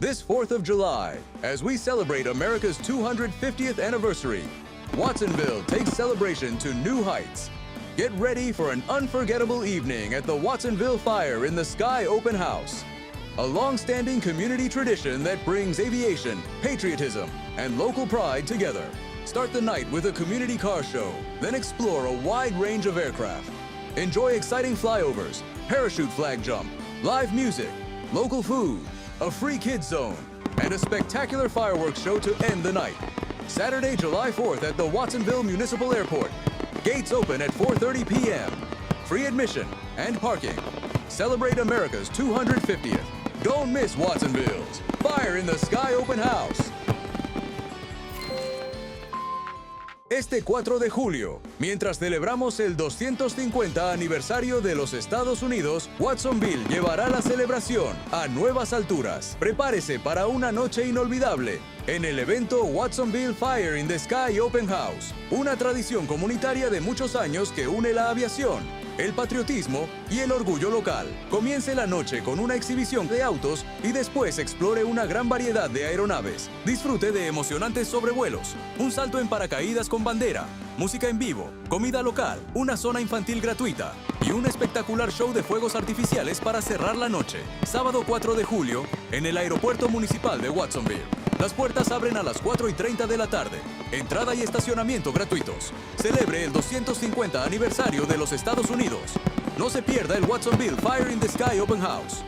this 4th of July, as we celebrate America's 250th anniversary, Watsonville takes celebration to new heights. Get ready for an unforgettable evening at the Watsonville Fire in the Sky Open House, a long-standing community tradition that brings aviation, patriotism, and local pride together. Start the night with a community car show, then explore a wide range of aircraft. Enjoy exciting flyovers, parachute flag jump, live music, local food, a free Kidz Zone, and a spectacular fireworks show to end the night. Saturday, July 4th at the Watsonville Municipal Airport. Gates open at 4:30 p.m. Free admission and parking. Celebrate America's 250th. Don't miss Watsonville's Fire in the Sky Open House. Este 4 de julio, mientras celebramos el 250 aniversario de los Estados Unidos, Watsonville llevará la celebración a nuevas alturas. Prepárese para una noche inolvidable en el evento Watsonville Fire in the Sky Open House, una tradición comunitaria de muchos años que une la aviación, el patriotismo y el orgullo local. Comience la noche con una exhibición de autos y después explore una gran variedad de aeronaves. Disfrute de emocionantes sobrevuelos, un salto en paracaídas con bandera, música en vivo, comida local, una zona infantil gratuita y un espectacular show de fuegos artificiales para cerrar la noche. Sábado 4 de julio, en el Aeropuerto Municipal de Watsonville. Las puertas abren a las 4:30 de la tarde. Entrada y estacionamiento gratuitos. Celebre el 250 aniversario de los Estados Unidos. No se pierda el Watsonville Fire in the Sky Open House.